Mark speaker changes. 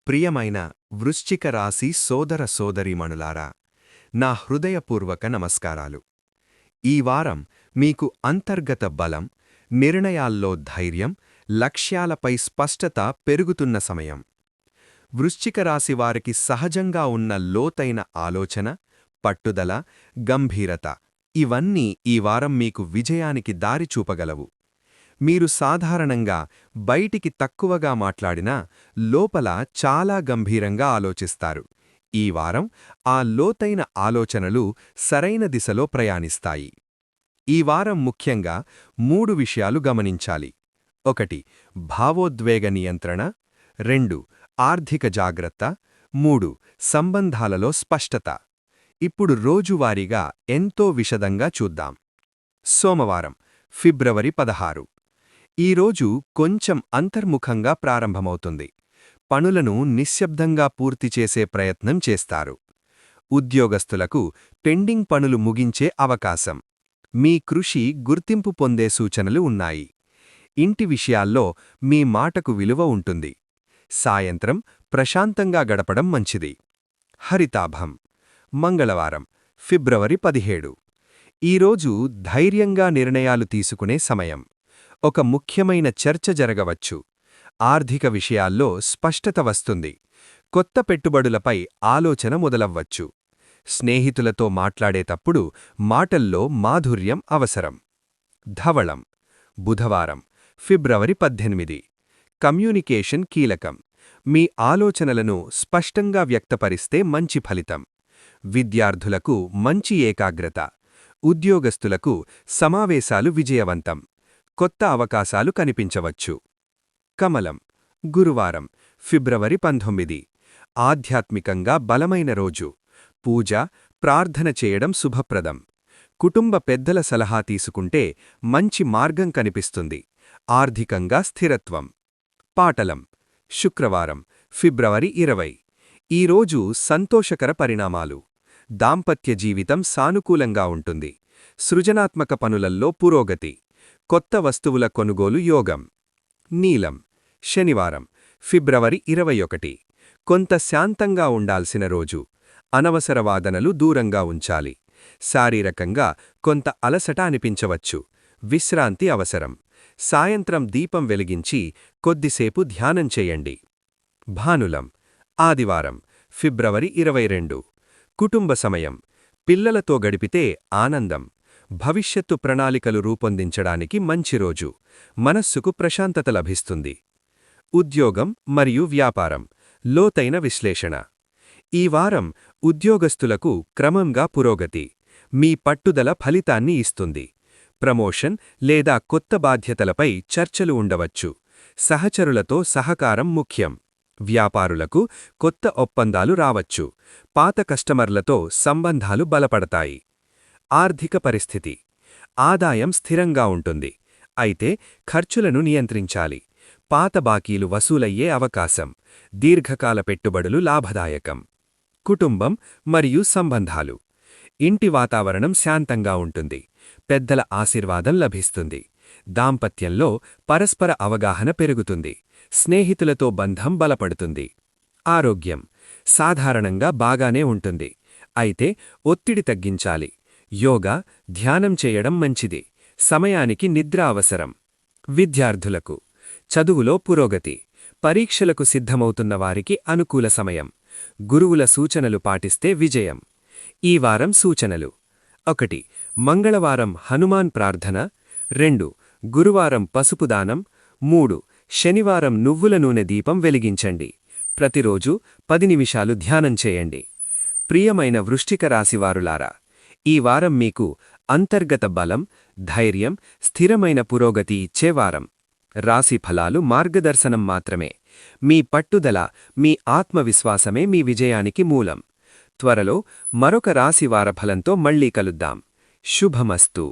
Speaker 1: ప్రియమైన వృశ్చిక రాశి సోదర సోదరీమణులారా, నా హృదయపూర్వక నమస్కారాలు. ఈ వారం మీకు అంతర్గత బలం, నిర్ణయాల్లో ధైర్యం, లక్ష్యాలపై స్పష్టత పెరుగుతున్న సమయం. వృశ్చిక రాశి వారికి సహజంగా ఉన్న లోతైన ఆలోచన, పట్టుదల, గంభీరత ఇవన్నీ ఈ వారం మీకు విజయానికి దారి చూపగలవు. మీరు సాధారణంగా బయటికి తక్కువగా మాట్లాడినా లోపల చాలా గంభీరంగా ఆలోచిస్తారు. ఈ వారం ఆ లోతైన ఆలోచనలు సరైన దిశలో ప్రయాణిస్తాయి. ఈ వారం ముఖ్యంగా 3 విషయాలు గమనించాలి. 1. భావోద్వేగ నియంత్రణ. 2. ఆర్థిక జాగ్రత్త. 3. సంబంధాలలో స్పష్టత. ఇప్పుడు రోజువారీగా ఎంతో విశదంగా చూద్దాం. సోమవారం, ఫిబ్రవరి 16. ఈరోజు కొంచెం అంతర్ముఖంగా ప్రారంభమవుతుంది. పనులను నిశ్శబ్దంగా పూర్తి చేసే ప్రయత్నం చేస్తారు. ఉద్యోగస్తులకు పెండింగ్ పనులు ముగించే అవకాశం. మీ కృషి గుర్తింపు పొందే సూచనలు ఉన్నాయి. ఇంటి విషయాల్లో మీ మాటకు విలువ ఉంటుంది. సాయంత్రం ప్రశాంతంగా గడపడం మంచిది. హరితాభం. మంగళవారం, ఫిబ్రవరి 17. ఈరోజు ధైర్యంగా నిర్ణయాలు తీసుకునే సమయం. ఒక ముఖ్యమైన చర్చ జరగవచ్చు. ఆర్థిక విషయాల్లో స్పష్టత వస్తుంది. కొత్త పెట్టుబడులపై ఆలోచన మొదలవ్వచ్చు. స్నేహితులతో మాట్లాడేటప్పుడు మాటల్లో మాధుర్యం అవసరం. ధవళం. బుధవారం, ఫిబ్రవరి 18. కమ్యూనికేషన్ కీలకం. మీ ఆలోచనలను స్పష్టంగా వ్యక్తపరిస్తే మంచి ఫలితం. విద్యార్థులకు మంచి ఏకాగ్రత. ఉద్యోగస్తులకు సమావేశాలు విజయవంతం. కొత్త అవకాశాలు కనిపించవచ్చు. కమలం. గురువారం, ఫిబ్రవరి 19. ఆధ్యాత్మికంగా బలమైన రోజు. పూజ, ప్రార్థన చేయడం శుభప్రదం. కుటుంబ పెద్దల సలహా తీసుకుంటే మంచి మార్గం కనిపిస్తుంది. ఆర్థికంగా స్థిరత్వం. పాటలం. శుక్రవారం, ఫిబ్రవరి 20. ఈరోజు సంతోషకర పరిణామాలు. దాంపత్య జీవితం సానుకూలంగా ఉంటుంది. సృజనాత్మక పనులల్లో పురోగతి. కొత్త వస్తువుల కొనుగోలు యోగం. నీలం. శనివారం, ఫిబ్రవరి 21. కొంత శాంతంగా ఉండాల్సిన రోజు. అనవసర వాదనలు దూరంగా ఉంచాలి. శారీరకంగా కొంత అలసట అనిపించవచ్చు. విశ్రాంతి అవసరం. సాయంత్రం దీపం వెలిగించి కొద్దిసేపు ధ్యానం చేయండి. భానులం. ఆదివారం, ఫిబ్రవరి 22. కుటుంబ సమయం. పిల్లలతో గడిపితే ఆనందం. భవిష్యత్తు ప్రణాళికలు రూపొందించడానికి మంచి రోజు. మనస్సుకు ప్రశాంతత లభిస్తుంది. ఉద్యోగం మరియు వ్యాపారం. లోతైన విశ్లేషణ. ఈ వారం ఉద్యోగస్తులకు క్రమంగా పురోగతి. మీ పట్టుదల ఫలితాన్ని ఇస్తుంది. ప్రమోషన్ లేదా కొత్త బాధ్యతలపై చర్చలు ఉండవచ్చు. సహచరులతో సహకారం ముఖ్యం. వ్యాపారులకు కొత్త ఒప్పందాలు రావచ్చు. పాత కస్టమర్లతో సంబంధాలు బలపడతాయి. ఆర్థిక పరిస్థితి. ఆదాయం స్థిరంగా ఉంటుంది. అయితే ఖర్చులను నియంత్రించాలి. పాత బాకీలు వసూలయ్యే అవకాశం. దీర్ఘకాల పెట్టుబడులు లాభదాయకం. కుటుంబం మరియు సంబంధాలు. ఇంటి వాతావరణం శాంతంగా ఉంటుంది. పెద్దల ఆశీర్వాదం లభిస్తుంది. దాంపత్యంలో పరస్పర అవగాహన పెరుగుతుంది. స్నేహితులతో బంధం బలపడుతుంది. ఆరోగ్యం. సాధారణంగా బాగానే ఉంటుంది. అయితే ఒత్తిడి తగ్గించాలి. యోగా, ధ్యానం చేయడం మంచిది. సమయానికి నిద్ర అవసరం. విద్యార్థులకు. చదువులో పురోగతి. పరీక్షలకు సిద్ధమవుతున్న వారికి అనుకూల సమయం. గురువుల సూచనలు పాటిస్తే విజయం. ఈ వారం సూచనలు. 1. మంగళవారం హనుమాన్ ప్రార్థన. 2. గురువారం పసుపు దానం. 3. శనివారం నువ్వుల నూనె దీపం వెలిగించండి. ప్రతిరోజు 10 నిమిషాలు ధ్యానం చేయండి. ప్రియమైన వృశ్చిక రాశివారులారా, ఈ వారం మీకు అంతర్గత బలం, ధైర్యం, స్థిరమైన పురోగతి ఇచ్చే వారం. రాశి ఫలాలు మార్గదర్శనం మాత్రమే. మీ పట్టుదల, మీ ఆత్మవిశ్వాసమే మీ విజయానికి మూలం. త్వరలో మరొక రాశి వారఫలంతో మళ్ళీ కలుద్దాం. శుభమస్తు.